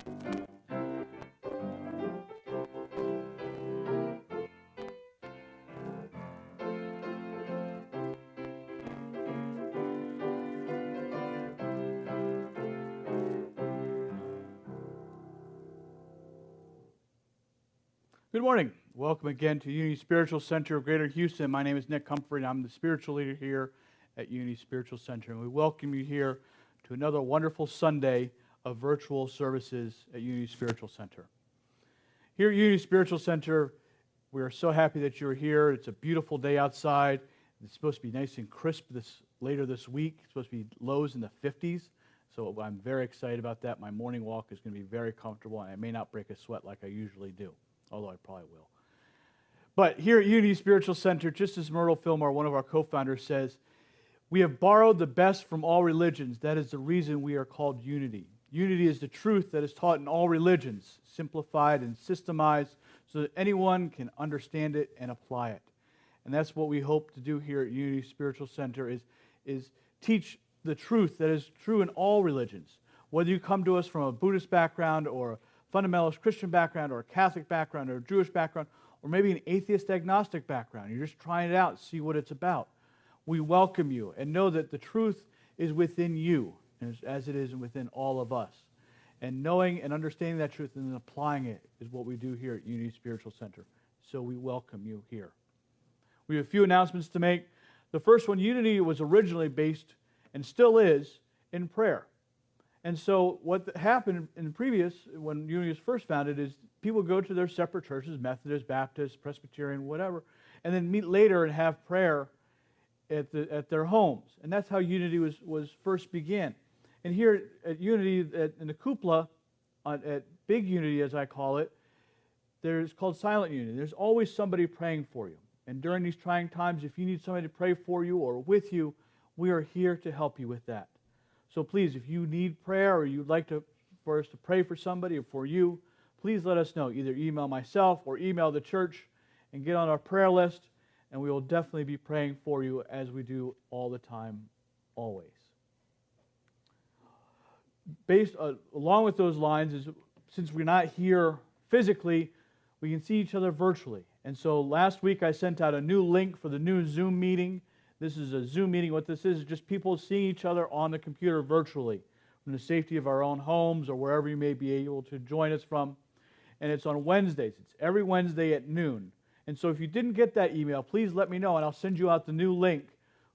Good morning. Welcome again to Unity Spiritual Center of Greater Houston. My name is Nick Comfort, and I'm the spiritual leader here at Unity Spiritual Center. And we welcome you here to another wonderful Sunday of virtual services at Unity Spiritual Center. Here at Unity Spiritual Center, we are so happy that you're here. It's a beautiful day outside. It's supposed to be nice and crisp later this week. It's supposed to be lows in the 50s. So I'm very excited about that. My morning walk is going to be very comfortable, and I may not break a sweat like I usually do, although I probably will. But here at Unity Spiritual Center, just as Myrtle Fillmore, one of our co-founders, says, we have borrowed the best from all religions. That is the reason we are called Unity. Unity is the truth that is taught in all religions, simplified and systemized so that anyone can understand it and apply it. And that's what we hope to do here at Unity Spiritual Center is teach the truth that is true in all religions. Whether you come to us from a Buddhist background or a fundamentalist Christian background or a Catholic background or a Jewish background or maybe an atheist agnostic background, you're just trying it out, see what it's about. We welcome you and know that the truth is within you as it is within all of us. And knowing and understanding that truth and then applying it is what we do here at Unity Spiritual Center. So we welcome you here. We have a few announcements to make. The first one, Unity was originally based and still is in prayer. And so what happened in previous, when Unity was first founded, is people go to their separate churches, Methodist, Baptist, Presbyterian, whatever, and then meet later and have prayer at their homes. And that's how Unity was first began. And here at Unity, in the cupola, at Big Unity as I call it, there's called Silent Unity. There's always somebody praying for you. And during these trying times, if you need somebody to pray for you or with you, we are here to help you with that. So please, if you need prayer or you'd like for us to pray for somebody or for you, please let us know. Either email myself or email the church and get on our prayer list, and we will definitely be praying for you as we do all the time, always. Along with those lines, since we're not here physically, we can see each other virtually. And so last week I sent out a new link for the new Zoom meeting. This is a Zoom meeting. What this is just people seeing each other on the computer virtually from the safety of our own homes or wherever you may be able to join us from. And it's on Wednesdays. It's every Wednesday at noon. And so if you didn't get that email, please let me know, and I'll send you out the new link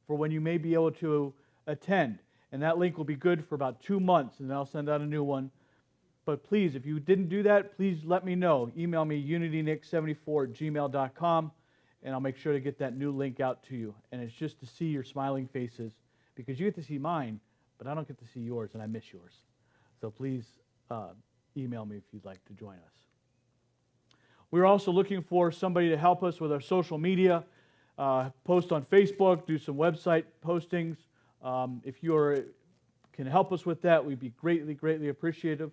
for when you may be able to attend. And that link will be good for about 2 months, and then I'll send out a new one. But please, if you didn't do that, please let me know. Email me, unitynick74@gmail.com, and I'll make sure to get that new link out to you. And it's just to see your smiling faces, because you get to see mine, but I don't get to see yours, and I miss yours. So please email me if you'd like to join us. We're also looking for somebody to help us with our social media, post on Facebook, do some website postings. If you can help us with that, we'd be greatly, greatly appreciative.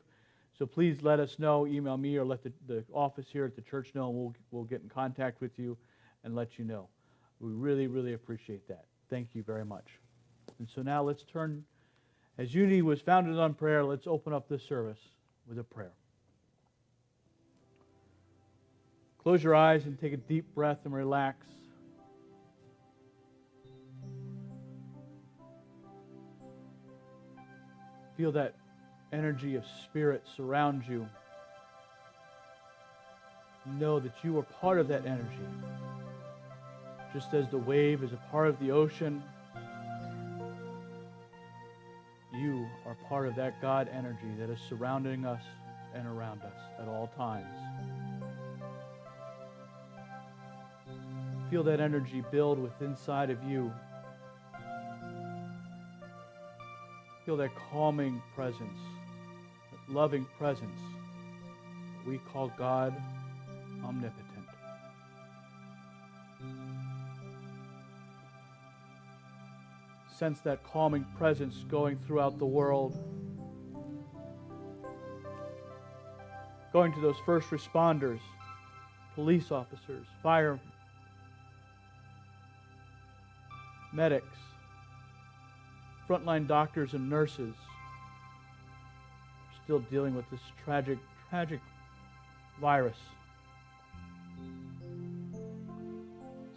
So please let us know, email me or let the office here at the church know, and we'll get in contact with you and let you know. We really, really appreciate that. Thank you very much. And so now let's turn, as Unity was founded on prayer, let's open up this service with a prayer. Close your eyes and take a deep breath and relax. Feel that energy of spirit surround you. Know that you are part of that energy. Just as the wave is a part of the ocean, you are part of that God energy that is surrounding us and around us at all times. Feel that energy build within inside of you. Feel that calming presence, that loving presence that we call God omnipotent. Sense that calming presence going throughout the world, going to those first responders, police officers, fire medics, frontline doctors and nurses, still dealing with this tragic virus.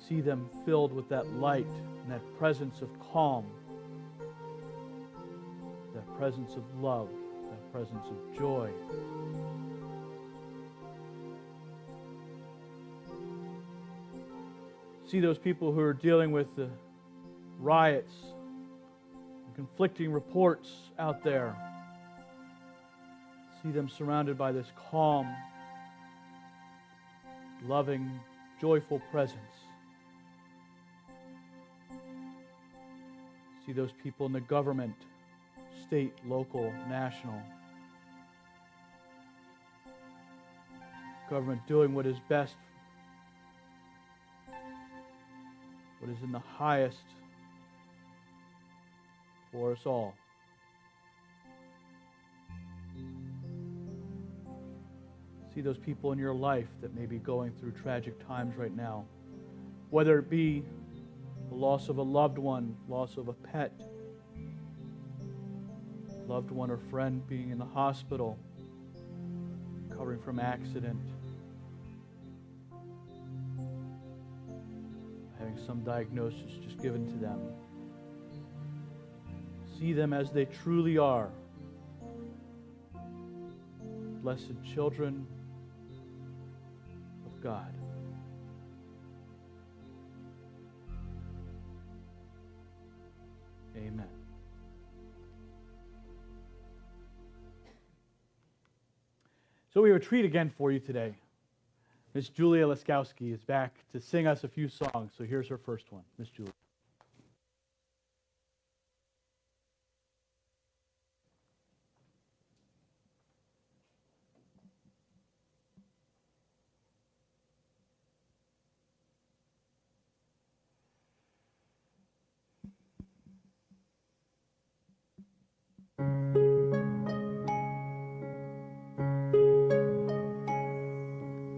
See them filled with that light and that presence of calm, that presence of love, that presence of joy. See those people who are dealing with the riots, conflicting reports out there. See them surrounded by this calm, loving, joyful presence. See those people in the government, state, local, national. Government doing what is best, what is in the highest for us all. See those people in your life that may be going through tragic times right now, whether it be the loss of a loved one, loss of a pet, loved one or friend being in the hospital, recovering from accident, having some diagnosis just given to them. See them as they truly are. Blessed children of God. Amen. So we have a treat again for you today. Miss Julia Laskowski is back to sing us a few songs. So here's her first one. Miss Julia.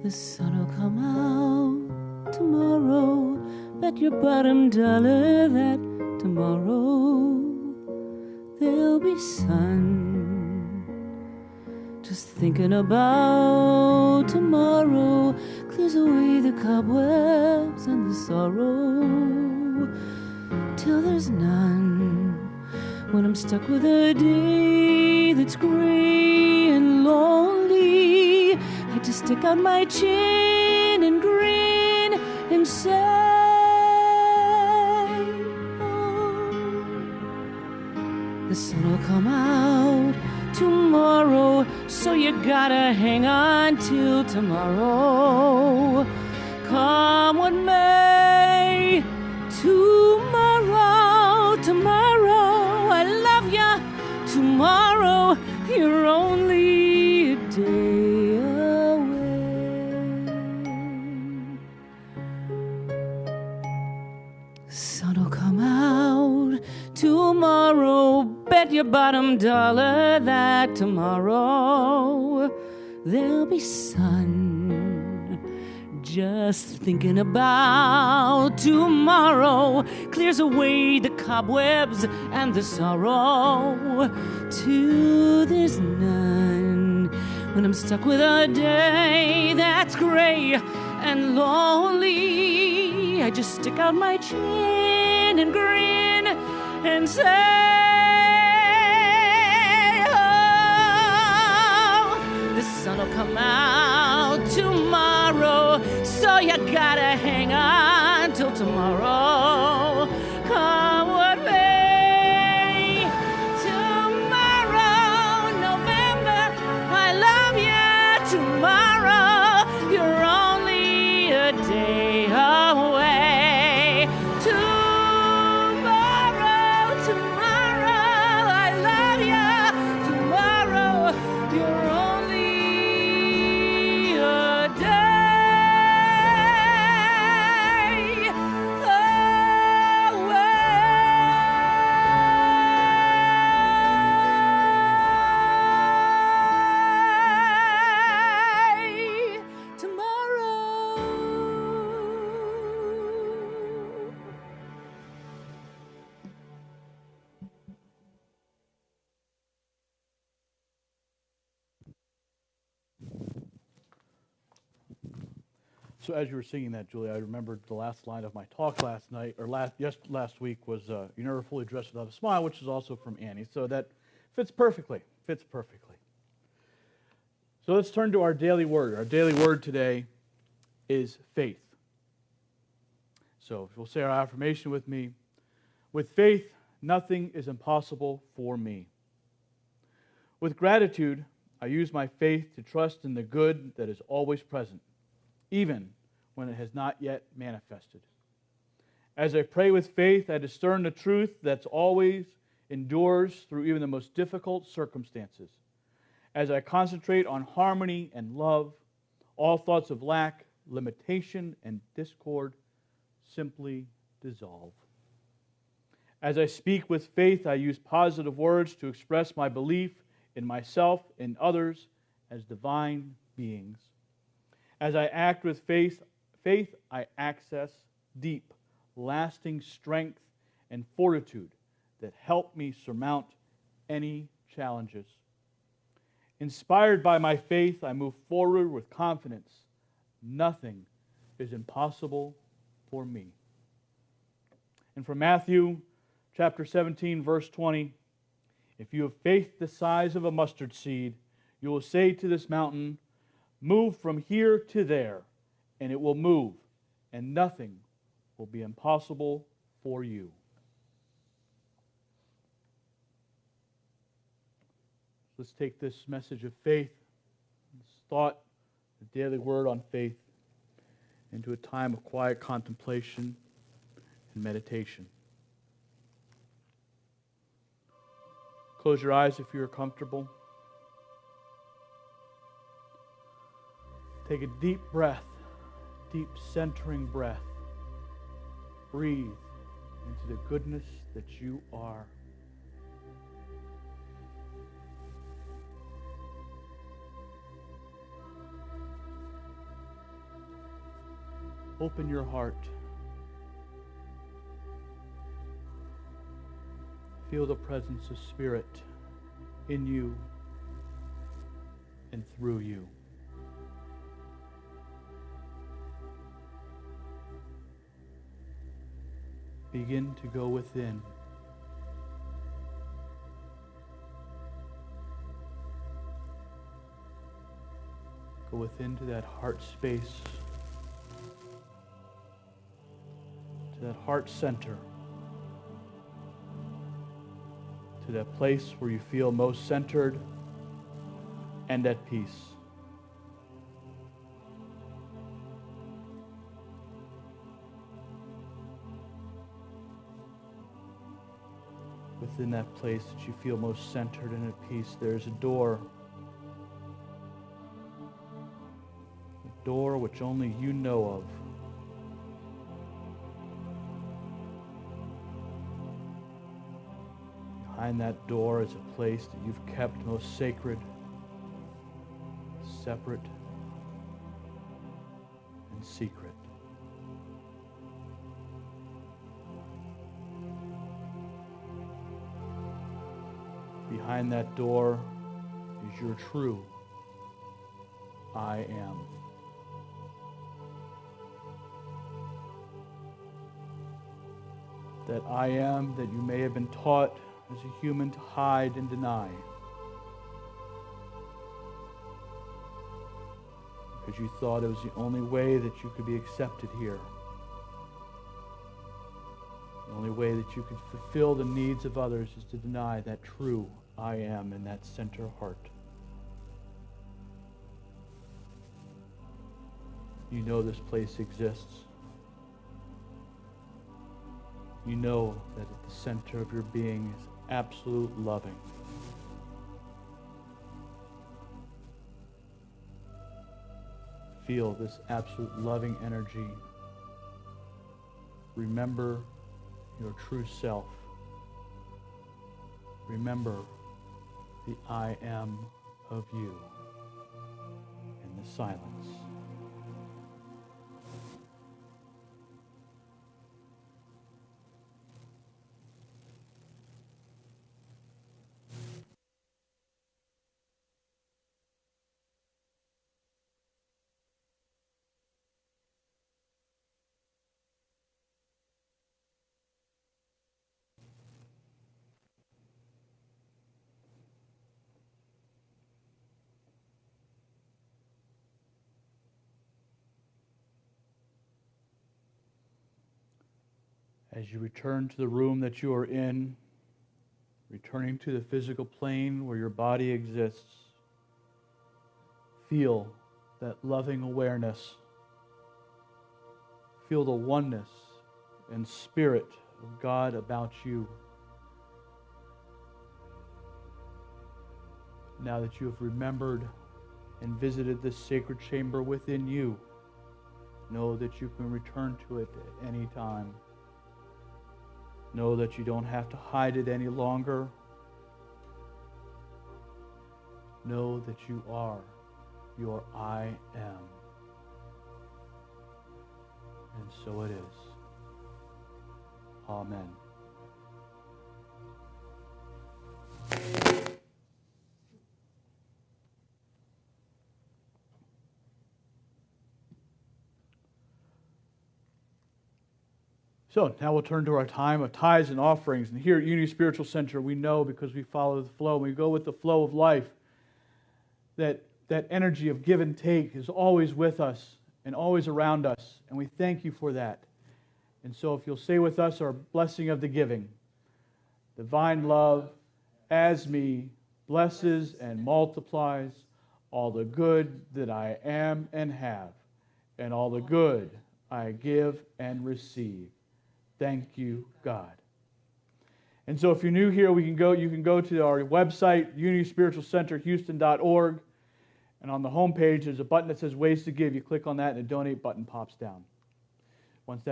The sun will come out tomorrow. Bet your bottom dollar that tomorrow there'll be sun. Just thinking about tomorrow clears away the cobwebs and the sorrow till there's none. When I'm stuck with a day that's gray and lonely, I just stick out my chin and grin and say, oh, the sun will come out tomorrow, so you gotta hang on till tomorrow. Come what may, tomorrow, tomorrow, I love ya. Tomorrow, you're only a day away. Sun will come out tomorrow. Bet your bottom dollar that tomorrow there'll be sun. Just thinking about tomorrow clears away the cobwebs and the sorrow till there's none. When I'm stuck with a day that's gray and lonely, I just stick out my chin and grin and say, oh, the sun will come out tomorrow, so you gotta hang on till tomorrow. Come what may, tomorrow, November, I love you. Tomorrow, you're only a day away. Tomorrow, tomorrow, I love you. Tomorrow, you're only a day away. Tomorrow. So as you were singing that, Julie, I remembered the last line of my talk last night, or last week was, "You're never fully dressed without a smile," which is also from Annie. So that fits perfectly. So let's turn to our daily word. Our daily word today is faith. So if you'll say our affirmation with me. With faith, nothing is impossible for me. With gratitude, I use my faith to trust in the good that is always present, even when it has not yet manifested. As I pray with faith, I discern the truth that's always endures through even the most difficult circumstances. As I concentrate on harmony and love, all thoughts of lack, limitation, and discord simply dissolve. As I speak with faith, I use positive words to express my belief in myself and others as divine beings. As I act with faith, I access deep, lasting strength and fortitude that help me surmount any challenges. Inspired by my faith, I move forward with confidence. Nothing is impossible for me. And from Matthew chapter 17, verse 20, if you have faith the size of a mustard seed, you will say to this mountain, "Move from here to there," and it will move, and nothing will be impossible for you. Let's take this message of faith, this thought, the daily word on faith, into a time of quiet contemplation and meditation. Close your eyes if you're comfortable. Take a deep breath, deep centering breath. Breathe into the goodness that you are. Open your heart. Feel the presence of Spirit in you and through you. Begin to go within. Go within to that heart space, to that heart center, to that place where you feel most centered and at peace. Within that place that you feel most centered and at peace, there's a door. A door which only you know of. Behind that door is a place that you've kept most sacred, separate, and secret. Behind that door is your true I am. That I am that you may have been taught as a human to hide and deny. Because you thought it was the only way that you could be accepted here. The only way that you could fulfill the needs of others is to deny that true I am in that center heart. You know this place exists. You know that at the center of your being is absolute loving. Feel this absolute loving energy. Remember your true self. Remember the I am of you in the silence. As you return to the room that you are in, returning to the physical plane where your body exists, feel that loving awareness. Feel the oneness and spirit of God about you. Now that you have remembered and visited this sacred chamber within you, know that you can return to it at any time. Know that you don't have to hide it any longer. Know that you are your I am. And so it is. Amen. So now we'll turn to our time of tithes and offerings. And here at Unity Spiritual Center, we know because we follow the flow, we go with the flow of life, that energy of give and take is always with us and always around us. And we thank you for that. And so if you'll say with us our blessing of the giving. Divine love, as me, blesses and multiplies all the good that I am and have, and all the good I give and receive. Thank you, God. And so if you're new here, you can go to our website, unityspiritualcenterhouston.org, and on the home page there's a button that says Ways to Give. You click on that and a donate button pops down. Once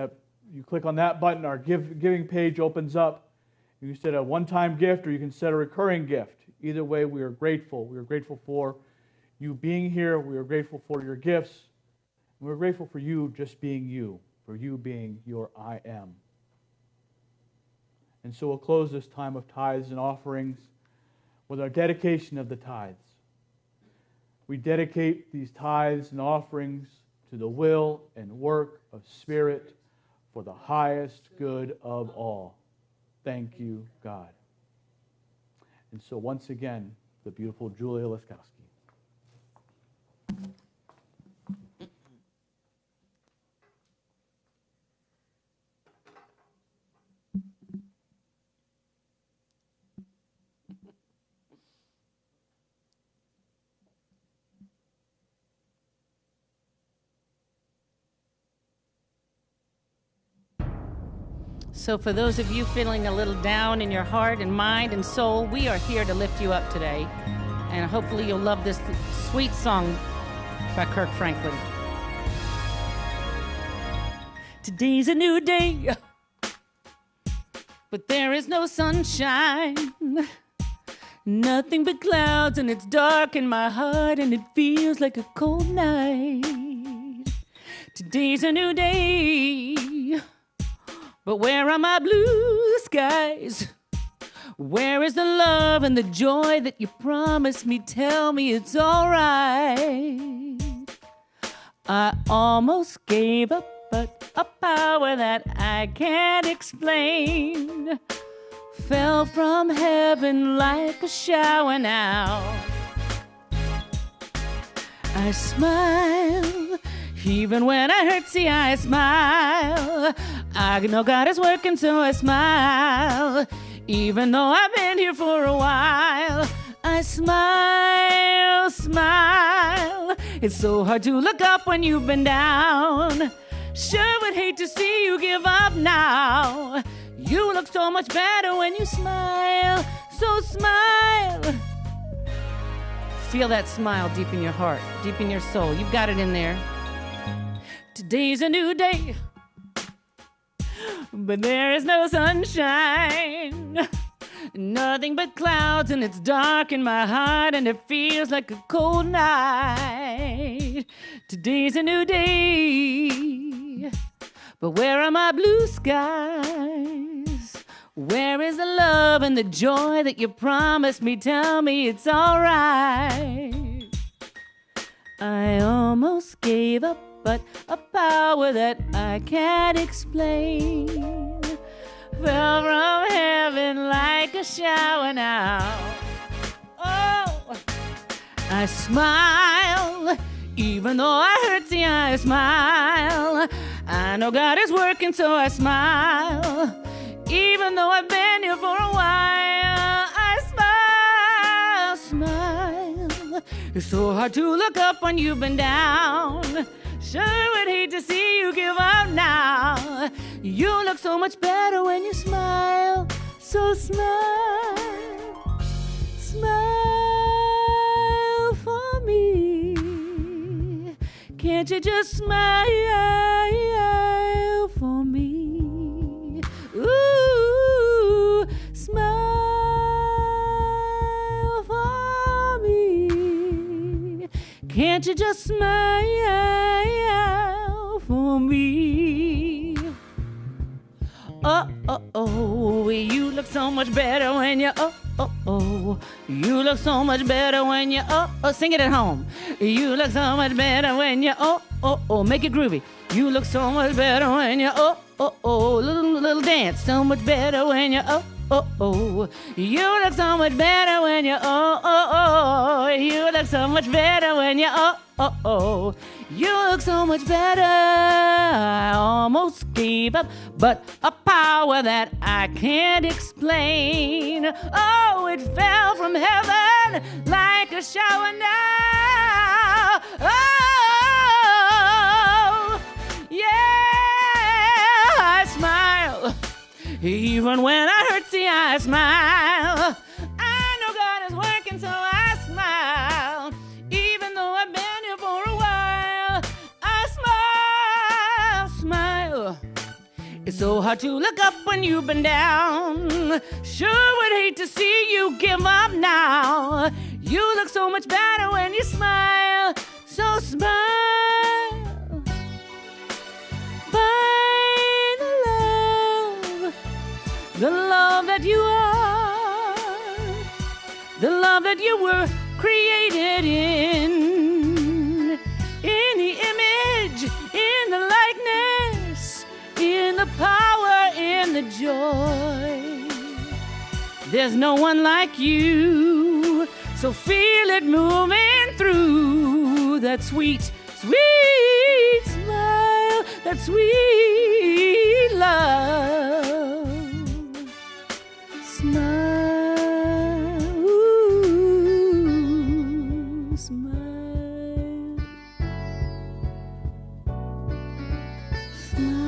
you click on that button, our giving page opens up. You can set a one-time gift or you can set a recurring gift. Either way, we are grateful. We are grateful for you being here. We are grateful for your gifts. And we're grateful for you just being you, for you being your I am. And so we'll close this time of tithes and offerings with our dedication of the tithes. We dedicate these tithes and offerings to the will and work of Spirit for the highest good of all. Thank you, God. And so once again, the beautiful Julia Laskowski. So for those of you feeling a little down in your heart and mind and soul, we are here to lift you up today. And hopefully you'll love this sweet song by Kirk Franklin. Today's a new day, but there is no sunshine. Nothing but clouds, and it's dark in my heart, and it feels like a cold night. Today's a new day, but where are my blue skies? Where is the love and the joy that you promised me? Tell me it's all right. I almost gave up, but a power that I can't explain fell from heaven like a shower now. I smile, even when I hurt, see I smile. I know God is working, so I smile. Even though I've been here for a while, I smile, smile. It's so hard to look up when you've been down. Sure would hate to see you give up now. You look so much better when you smile, so smile. Feel that smile deep in your heart, deep in your soul. You've got it in there. Today's a new day, but there is no sunshine. Nothing but clouds, and it's dark in my heart, and it feels like a cold night. Today's a new day, but where are my blue skies? Where is the love and the joy that you promised me? Tell me it's all right. I almost gave up, but a power that I can't explain fell from heaven like a shower now. Oh, I smile, even though I hurt, see I smile. I know God is working, so I smile. Even though I've been here for a while, I smile. It's so hard to look up when you've been down. Sure would hate to see you give up now. You look so much better when you smile. So smile, smile for me. Can't you just smile for me? Ooh, smile for me. Can't you just smile for me? Oh, you look so much better when you, you look so much better when you, sing it at home. You look so much better when you, make it groovy. You look so much better when you, little dance. So much better when you, you look so much better when you, you look so much better when you, you look so much better. I almost gave up, but a power that I can't explain. Oh, it fell from heaven like a shower now. Oh, yeah, I smile. Even when I hurt, see, I smile. I know God is working, so I smile. Even though I've been here for a while, I smile. It's so hard to look up when you've been down. Sure would hate to see you give up now. You look so much better when you smile. So smile. Find the love that you are, the love that you were created in the image, in the likeness, in the power, in the joy. There's no one like you, so feel it moving through that sweet, sweet smile, that sweet love. Smile, ooh, smile, smile.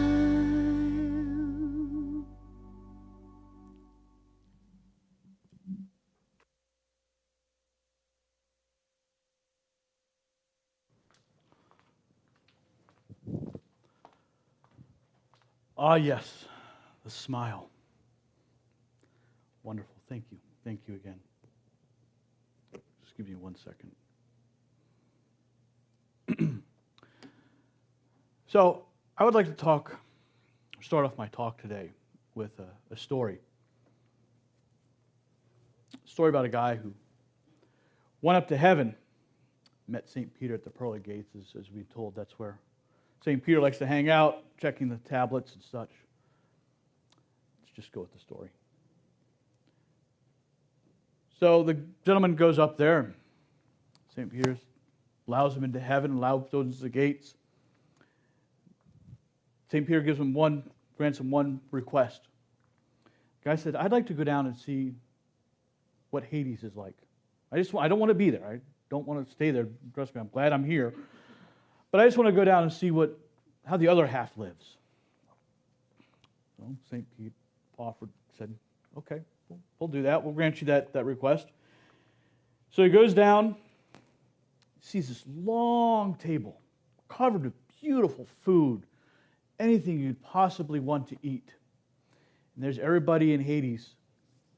Ah, yes, the smile. Wonderful. Thank you. Thank you again. Just give me 1 second. So, I would like to start off my talk today with a story. A story about a guy who went up to heaven, met St. Peter at the pearly gates, as we're told. That's where St. Peter likes to hang out, checking the tablets and such. Let's just go with the story. So the gentleman goes up there. St. Peter allows him into heaven, opens the gates. St. Peter grants him one request. The guy said, I'd like to go down and see what Hades is like. I don't want to be there. I don't want to stay there. Trust me, I'm glad I'm here. But I just want to go down and see how the other half lives. So St. Pete said, okay, we'll do that. We'll grant you that request. So he goes down, sees this long table covered with beautiful food, anything you'd possibly want to eat. And there's everybody in Hades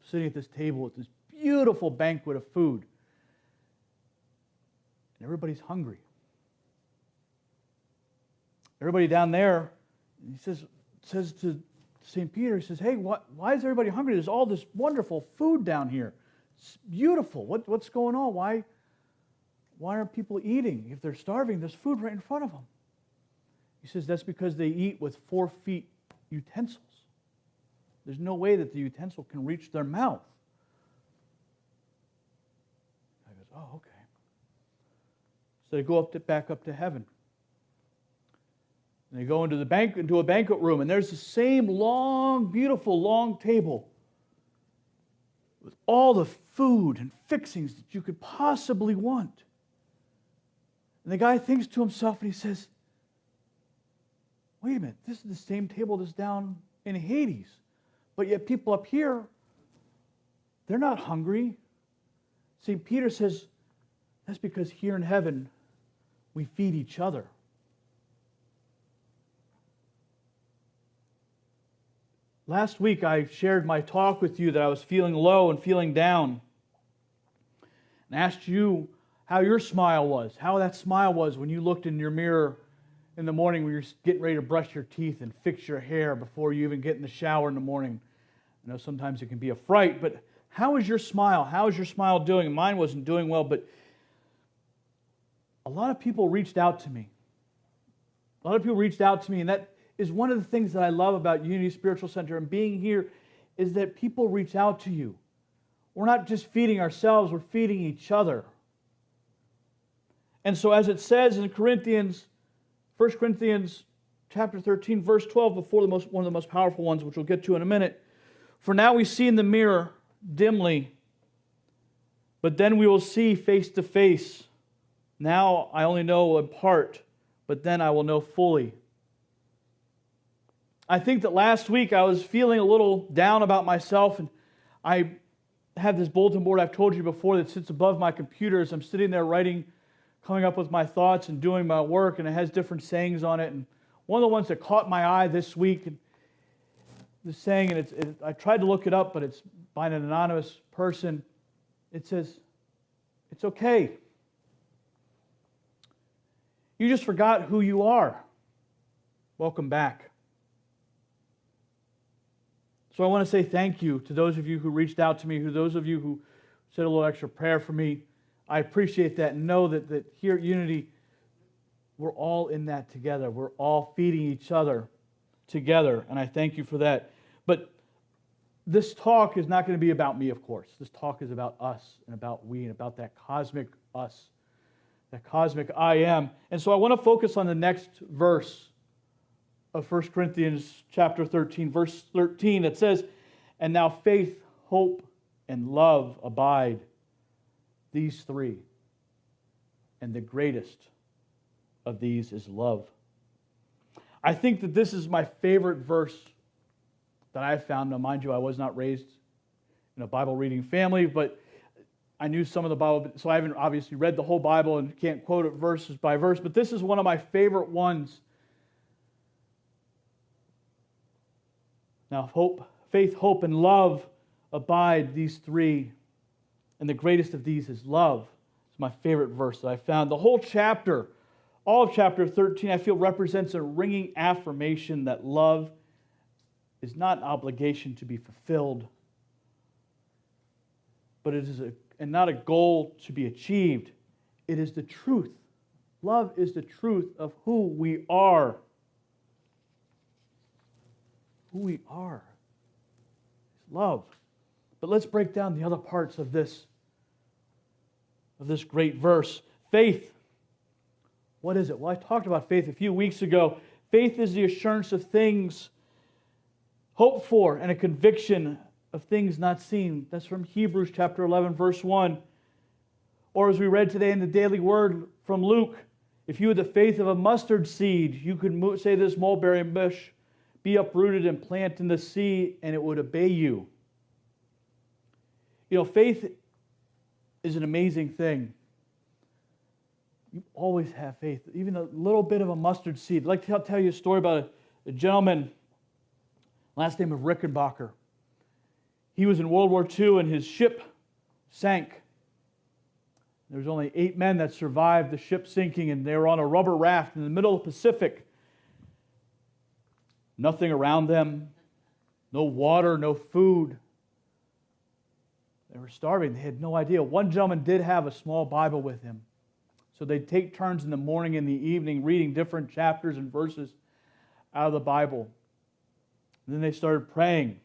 sitting at this table with this beautiful banquet of food. And everybody's hungry. Everybody down there, he says to St. Peter, he says, hey, why is everybody hungry? There's all this wonderful food down here. It's beautiful. What's going on? Why aren't people eating? If they're starving, there's food right in front of them. He says that's because they eat with 4 feet utensils. There's no way that the utensil can reach their mouth. I goes, oh, okay. So they go back up to heaven. And they go into a banquet room, and there's the same long, beautiful, long table with all the food and fixings that you could possibly want. And the guy thinks to himself, and he says, wait a minute, this is the same table that's down in Hades. But yet people up here, they're not hungry. St. Peter says, that's because here in heaven, we feed each other. Last week, I shared my talk with you that I was feeling low and feeling down. And asked you how your smile was, how that smile was when you looked in your mirror in the morning when you're getting ready to brush your teeth and fix your hair before you even get in the shower in the morning. I know sometimes it can be a fright, but how is your smile? How is your smile doing? Mine wasn't doing well, but a lot of people reached out to me. And that is one of the things that I love about Unity Spiritual Center and being here is that people reach out to you. We're not just feeding ourselves, we're feeding each other. And so as it says in 1 Corinthians chapter 13, verse 12, before one of the most powerful ones, which we'll get to in a minute, for now we see in the mirror dimly, but then we will see face to face. Now I only know in part, but then I will know fully. I think that last week I was feeling a little down about myself, and I have this bulletin board I've told you before that sits above my computer as I'm sitting there writing, coming up with my thoughts and doing my work, and it has different sayings on it. And one of the ones that caught my eye this week, the saying, and I tried to look it up, but it's by an anonymous person. It says, it's okay. You just forgot who you are. Welcome back. So I want to say thank you to those of you who reached out to me, those of you who said a little extra prayer for me. I appreciate that and know that here at Unity, we're all in that together. We're all feeding each other together, and I thank you for that. But this talk is not going to be about me, of course. This talk is about us and about we and about that cosmic us, that cosmic I am. And so I want to focus on the next verse of 1 Corinthians chapter 13, verse 13, that says, and now faith, hope, and love abide, these three. And the greatest of these is love. I think that this is my favorite verse that I've found. Now, mind you, I was not raised in a Bible reading family, but I knew some of the Bible, so I haven't obviously read the whole Bible and can't quote it verses by verse, but this is one of my favorite ones. Now, faith, hope, and love abide, these three, and the greatest of these is love. It's my favorite verse that I found. The whole chapter, all of chapter 13, I feel represents a ringing affirmation that love is not an obligation to be fulfilled, but it is and not a goal to be achieved. It is the truth. Love is the truth of who we are. Who we are. It's love. But let's break down the other parts of this great verse. Faith. What is it? Well, I talked about faith a few weeks ago. Faith is the assurance of things hoped for and a conviction of things not seen. That's from Hebrews chapter 11, verse 1. Or as we read today in the Daily Word from Luke, if you had the faith of a mustard seed, you could say this mulberry bush, be uprooted and plant in the sea, and it would obey you. You know, faith is an amazing thing. You always have faith, even a little bit of a mustard seed. I'd like to tell you a story about a gentleman, last name of Rickenbacker. He was in World War II and his ship sank. There was only 8 men that survived the ship sinking, and they were on a rubber raft in the middle of the Pacific. Nothing around them, no water, no food. They were starving. They had no idea. One gentleman did have a small Bible with him. So they'd take turns in the morning and the evening reading different chapters and verses out of the Bible. And then they started praying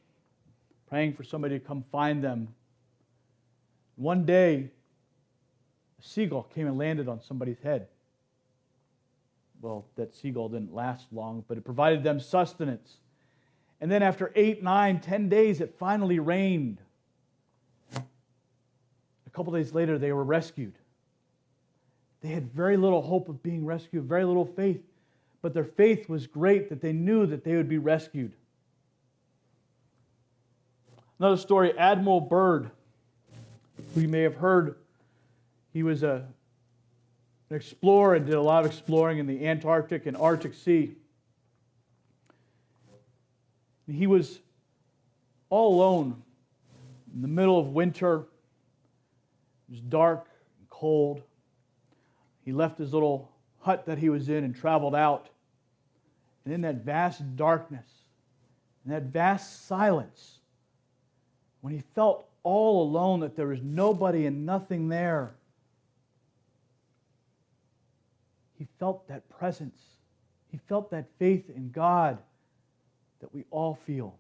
for somebody to come find them. One day, a seagull came and landed on somebody's head. well, that seagull didn't last long, but it provided them sustenance. And then after 8, 9, 10 days, it finally rained. A couple days later, they were rescued. They had very little hope of being rescued, very little faith, but their faith was great that they knew that they would be rescued. Another story, Admiral Byrd, who you may have heard. He was an explorer and did a lot of exploring in the Antarctic and Arctic Sea. He was all alone in the middle of winter. It was dark and cold. He left his little hut that he was in and traveled out. And in that vast darkness, in that vast silence, when he felt all alone, that there was nobody and nothing there, he felt that presence. He felt that faith in God that we all feel.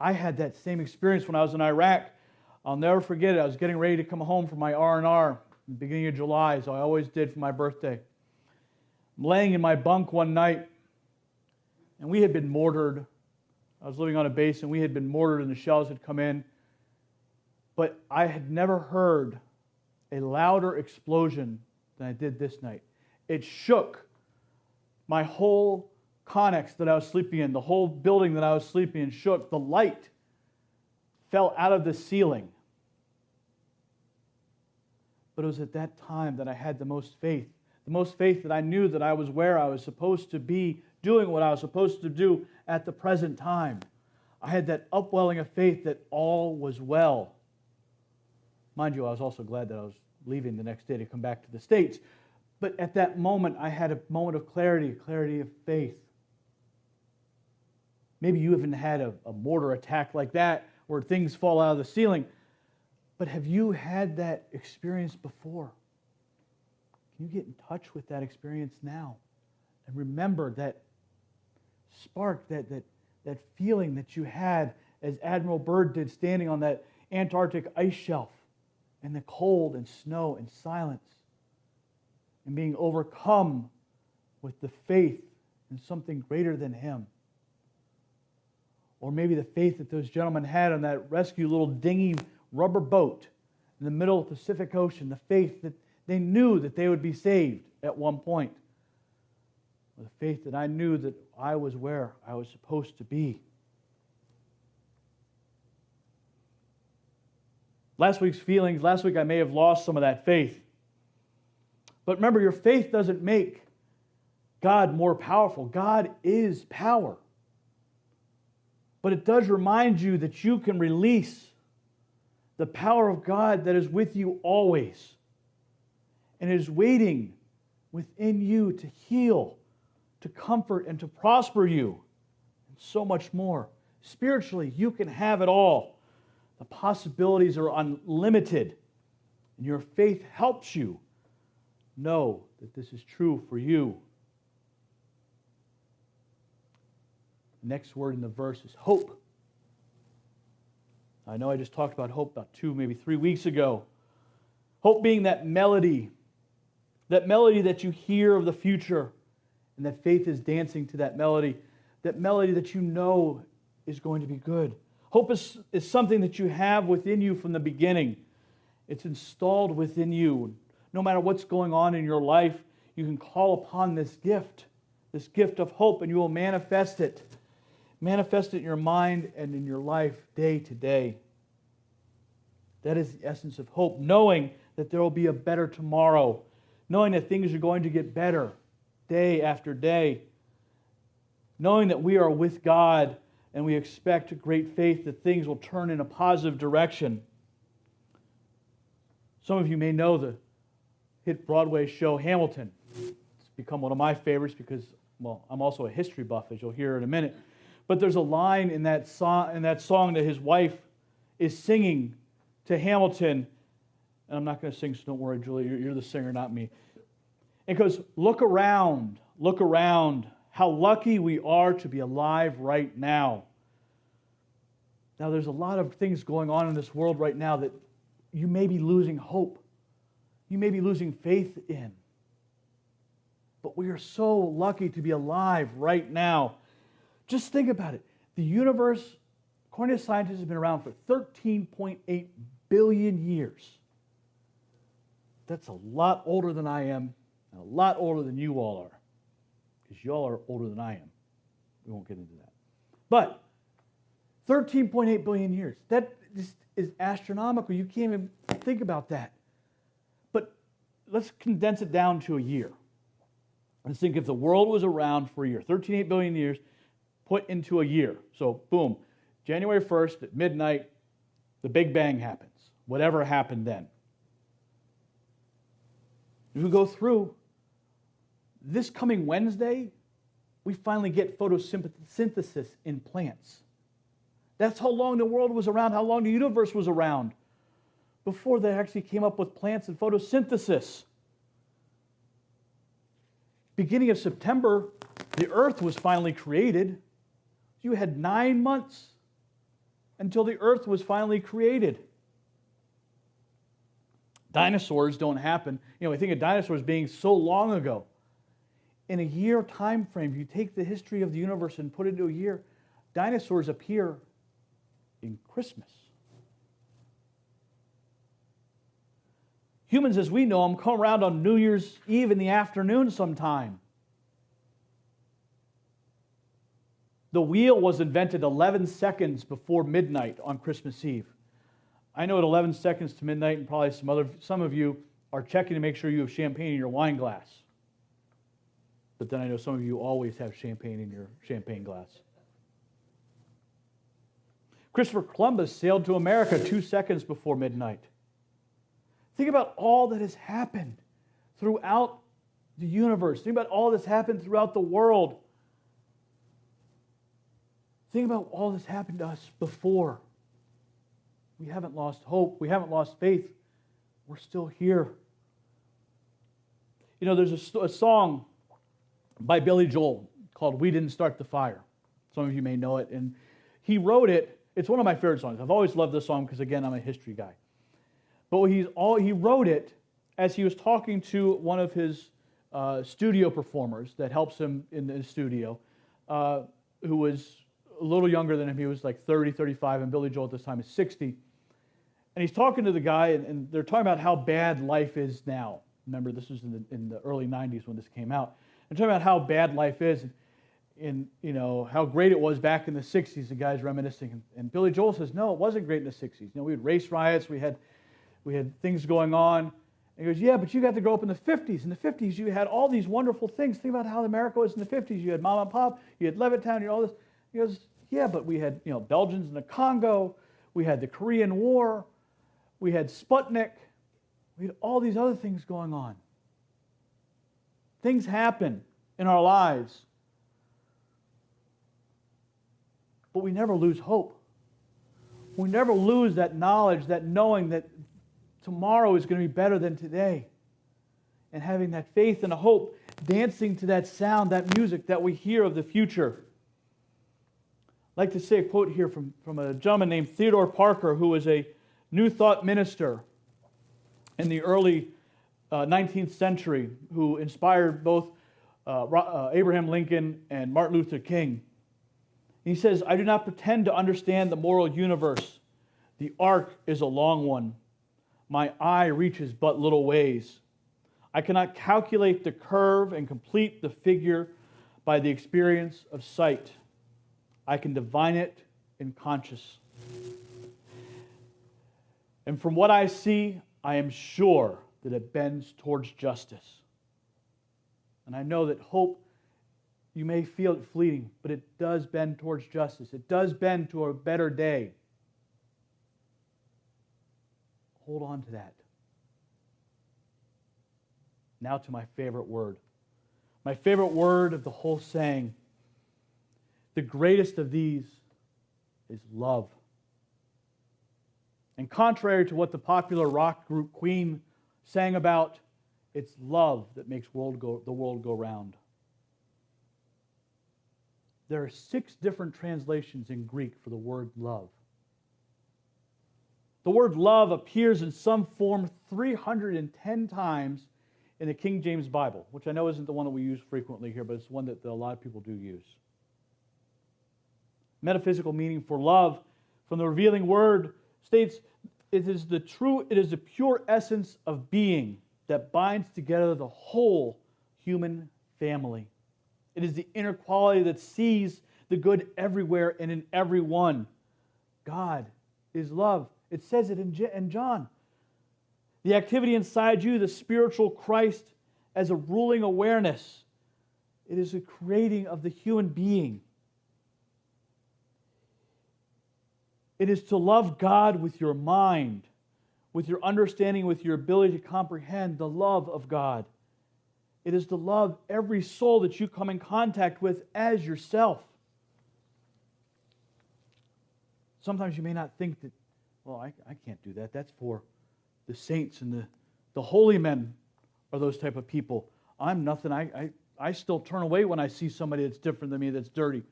I had that same experience when I was in Iraq. I'll never forget it. I was getting ready to come home from my R&R in the beginning of July, as I always did for my birthday. I'm laying in my bunk one night, and we had been mortared. I was living on a base, and we had been mortared, and the shells had come in. But I had never heard a louder explosion than I did this night. It shook my whole Connex that I was sleeping in, the whole building that I was sleeping in shook. The light fell out of the ceiling. But it was at that time that I had the most faith that I knew that I was where I was supposed to be, doing what I was supposed to do at the present time. I had that upwelling of faith that all was well. Mind you, I was also glad that I was leaving the next day to come back to the States. But at that moment, I had a moment of clarity of faith. Maybe you haven't had a mortar attack like that where things fall out of the ceiling. But have you had that experience before? Can you get in touch with that experience now? And remember that spark, that feeling that you had as Admiral Byrd did standing on that Antarctic ice shelf in the cold and snow and silence and being overcome with the faith in something greater than him. Or maybe the faith that those gentlemen had on that rescue little dingy rubber boat in the middle of the Pacific Ocean, the faith that they knew that they would be saved at one point. Or the faith that I knew that I was where I was supposed to be. Last week I may have lost some of that faith. But remember, your faith doesn't make God more powerful. God is power. But it does remind you that you can release the power of God that is with you always and is waiting within you to heal, to comfort, and to prosper you, and so much more. Spiritually, you can have it all. The possibilities are unlimited, and your faith helps you know that this is true for you. The next word in the verse is hope. I know I just talked about hope about 2, maybe 3 weeks ago. Hope being that melody that you hear of the future, and that faith is dancing to that melody that you know is going to be good. Hope is something that you have within you from the beginning. It's installed within you. No matter what's going on in your life, you can call upon this gift of hope, and you will manifest it. Manifest it in your mind and in your life day to day. That is the essence of hope, knowing that there will be a better tomorrow, knowing that things are going to get better day after day, knowing that we are with God and we expect great faith that things will turn in a positive direction. Some of you may know the hit Broadway show Hamilton. It's become one of my favorites because, well, I'm also a history buff, as you'll hear in a minute. But there's a line in that song that his wife is singing to Hamilton. And I'm not going to sing, so don't worry, Julie, you're the singer, not me. It goes, look around, how lucky we are to be alive right now. Now, there's a lot of things going on in this world right now that you may be losing hope. You may be losing faith in. But we are so lucky to be alive right now. Just think about it. The universe, according to scientists, has been around for 13.8 billion years. That's a lot older than I am, and a lot older than you all are. Because you all are older than I am. We won't get into that. But 13.8 billion years. That is astronomical. You can't even think about that. But let's condense it down to a year. Let's think if the world was around for a year, 13.8 billion years, put into a year. So, boom, January 1st at midnight, the Big Bang happens. Whatever happened then. If we go through, this coming Wednesday, we finally get photosynthesis in plants. That's how long the world was around, how long the universe was around, before they actually came up with plants and photosynthesis. Beginning of September, the earth was finally created. You had 9 months until the earth was finally created. Dinosaurs don't happen. I think of dinosaurs being so long ago. In a year time frame, you take the history of the universe and put it into a year, dinosaurs appear in Christmas. Humans as we know them come around on New Year's Eve in the afternoon sometime. The wheel was invented 11 seconds before midnight on Christmas Eve. I know at 11 seconds to midnight, and probably some of you are checking to make sure you have champagne in your wine glass. But then I know some of you always have champagne in your champagne glass. Christopher Columbus sailed to America 2 seconds before midnight. Think about all that has happened throughout the universe. Think about all that's happened throughout the world. Think about all that's happened to us before. We haven't lost hope. We haven't lost faith. We're still here. There's a song by Billy Joel called "We Didn't Start the Fire." Some of you may know it. And he wrote it. It's one of my favorite songs. I've always loved this song because, again, I'm a history guy. But he wrote it as he was talking to one of his studio performers that helps him in the studio, who was a little younger than him. He was like 30, 35, and Billy Joel at this time is 60. And he's talking to the guy, and they're talking about how bad life is now. Remember, this was in the early 90s when this came out. And talking about how bad life is, and how great it was back in the 60s. The guy's reminiscing, and Billy Joel says, "No, it wasn't great in the 60s. We had race riots, we had things going on." And he goes, "Yeah, but you got to grow up in the 50s. In the 50s, you had all these wonderful things. Think about how America was in the 50s. You had Mom and Pop, you had Levittown, you had all this." He goes, "Yeah, but we had Belgians in the Congo, we had the Korean War, we had Sputnik, we had all these other things going on. Things happen in our lives, but we never lose hope. We never lose that knowledge, that knowing that tomorrow is going to be better than today. And having that faith and a hope, dancing to that sound, that music that we hear of the future." I'd like to say a quote here from a gentleman named Theodore Parker, who was a New Thought minister in the early 19th century, who inspired both Abraham Lincoln and Martin Luther King. He says, "I do not pretend to understand the moral universe. The arc is a long one. My eye reaches but little ways. I cannot calculate the curve and complete the figure by the experience of sight. I can divine it in conscience. And from what I see, I am sure that it bends towards justice." And I know that hope, you may feel it fleeting, but it does bend towards justice. It does bend to a better day. Hold on to that. Now to my favorite word. My favorite word of the whole saying. The greatest of these is love. And contrary to what the popular rock group Queen sang about, it's love that makes the world go round. There are 6 different translations in Greek for the word love. The word love appears in some form 310 times in the King James Bible, which I know isn't the one that we use frequently here, but it's one that a lot of people do use. Metaphysical meaning for love from the revealing word states it is the pure essence of being that binds together the whole human family. It is the inner quality that sees the good everywhere and in everyone. God is love. It says it in John. The activity inside you, the spiritual Christ as a ruling awareness. It is a creating of the human being. It is to love God with your mind, with your understanding, with your ability to comprehend the love of God. It is to love every soul that you come in contact with as yourself. Sometimes you may not think that, well, I can't do that. That's for the saints and the holy men are those type of people. I'm nothing. I still turn away when I see somebody that's different than me, that's dirty.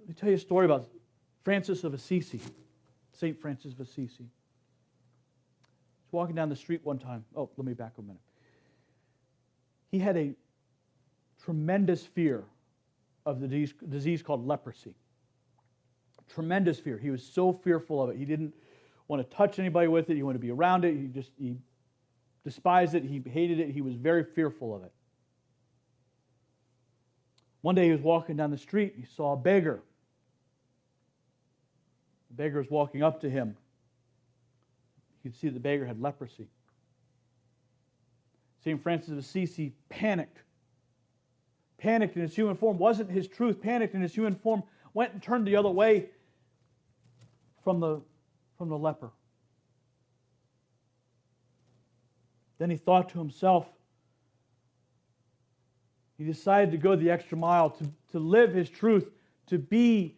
Let me tell you a story about Francis of Assisi, St. Francis of Assisi. He's walking down the street one time. Oh, let me back a minute. He had a tremendous fear of the disease called leprosy. Tremendous fear. He was so fearful of it. He didn't want to touch anybody with it. He wanted to be around it. He despised it. He hated it. He was very fearful of it. One day he was walking down the street. He saw a beggar. The beggar was walking up to him. You could see the beggar had leprosy. St. Francis of Assisi panicked. Panicked in his human form. Wasn't his truth. Panicked in his human form. Went and turned the other way from the leper. Then he thought to himself, he decided to go the extra mile, to live his truth, to be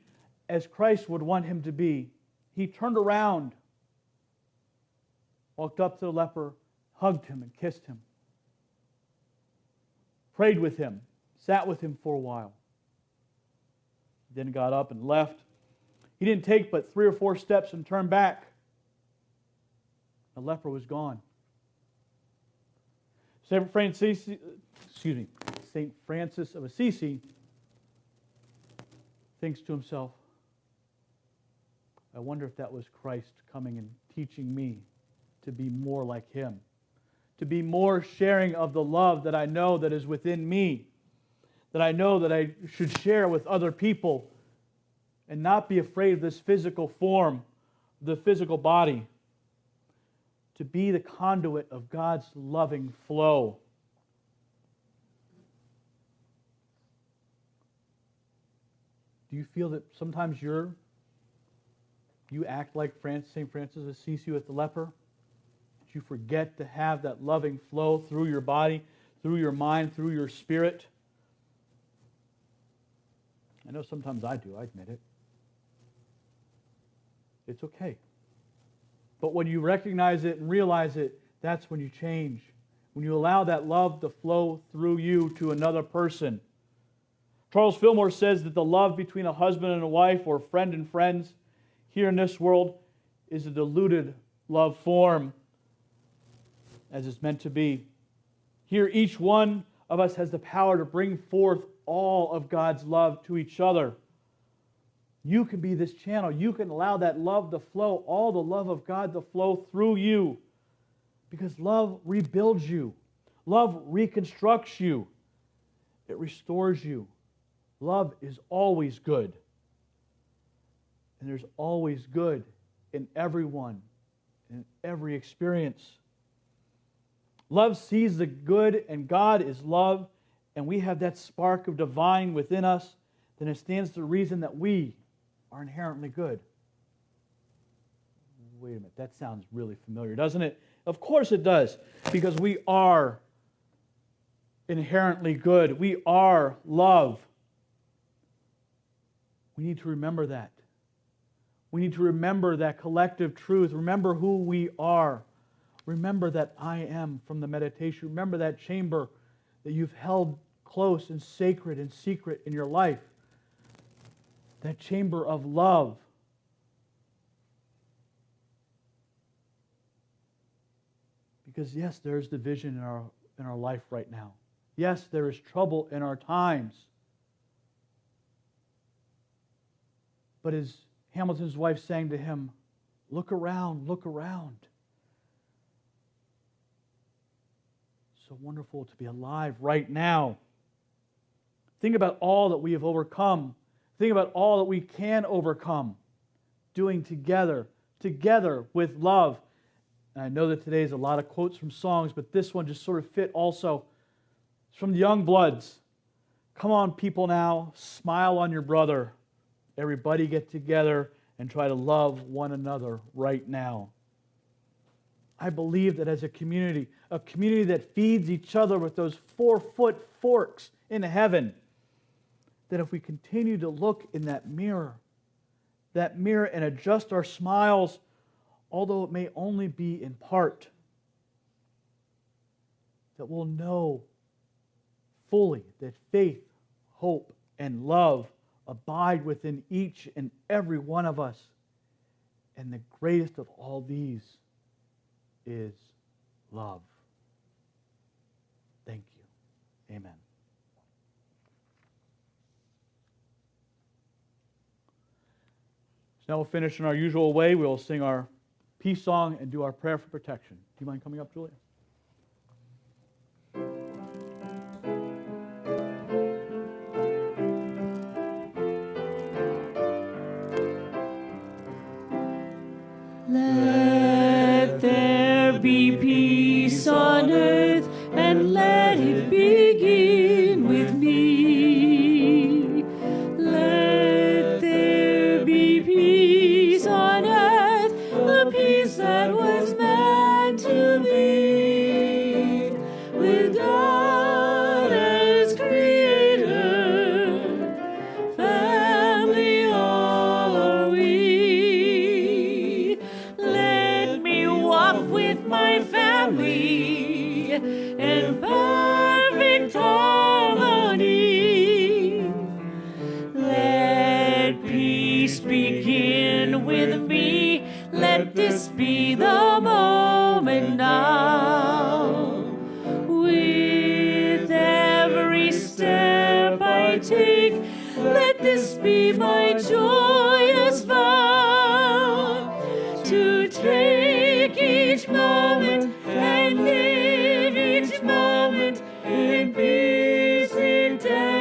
as Christ would want him to be. He turned around, walked up to the leper, hugged him and kissed him, prayed with him, sat with him for a while. Then got up and left. He didn't take but 3 or 4 steps and turned back. The leper was gone. St. Francis of Assisi thinks to himself, I wonder if that was Christ coming and teaching me to be more like Him, to be more sharing of the love that I know that is within me, that I know that I should share with other people, and not be afraid of this physical form, the physical body, to be the conduit of God's loving flow. Do you feel that sometimes you act like St. Francis of Assisi with the leper? That you forget to have that loving flow through your body, through your mind, through your spirit? I know sometimes I do, I admit it. It's okay. But when you recognize it and realize it, that's when you change. When you allow that love to flow through you to another person. Charles Fillmore says that the love between a husband and a wife, or friend and friends, here in this world, is a diluted love form, as it's meant to be. Here, each one of us has the power to bring forth all of God's love to each other. You can be this channel. You can allow that love to flow, all the love of God to flow through you. Because love rebuilds you. Love reconstructs you. It restores you. Love is always good. And there's always good in everyone, in every experience. Love sees the good, and God is love, and we have that spark of divine within us, then it stands to reason that we are inherently good. Wait a minute, that sounds really familiar, doesn't it? Of course it does, because we are inherently good. We are love. We need to remember that. We need to remember that collective truth. Remember who we are. Remember that I am from the meditation. Remember that chamber that you've held close and sacred and secret in your life. That chamber of love. Because yes, there's division in our life right now. Yes, there is trouble in our times. But as Hamilton's wife sang to him, look around, look around. So wonderful to be alive right now. Think about all that we have overcome. Think about all that we can overcome. Doing together with love. And I know that today is a lot of quotes from songs, but this one just sort of fit also. It's from the Youngbloods. Come on, people now, smile on your brother. Everybody get together and try to love one another right now. I believe that as a community that feeds each other with those 4-foot forks in heaven, that if we continue to look in that mirror and adjust our smiles, although it may only be in part, that we'll know fully that faith, hope, and love abide within each and every one of us. And the greatest of all these is love. Thank you. Amen. So now we'll finish in our usual way. We'll sing our peace song and do our prayer for protection. Do you mind coming up, Julia? Let there be peace on earth, and let it begin with me. Let there be peace on earth, the peace that was meant to be, with God as creator, family all are we. Let me walk with my family in perfect harmony. Let peace begin with me. Let this be the moment now. With every step I take, let this be my joyous vow, to take each moment and live each moment in peace eternally.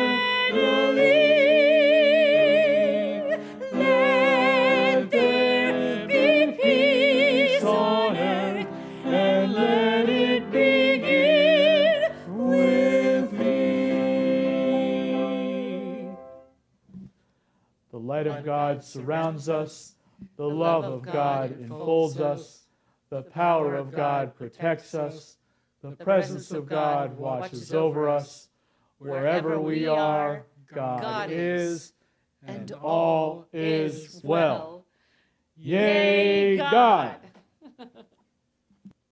Let there be peace on earth, and let it begin with me. The light of God surrounds us. The love of God enfolds us. The power of God protects us. The presence of God watches over us. Wherever we are, God is, and all is well. Yea, God!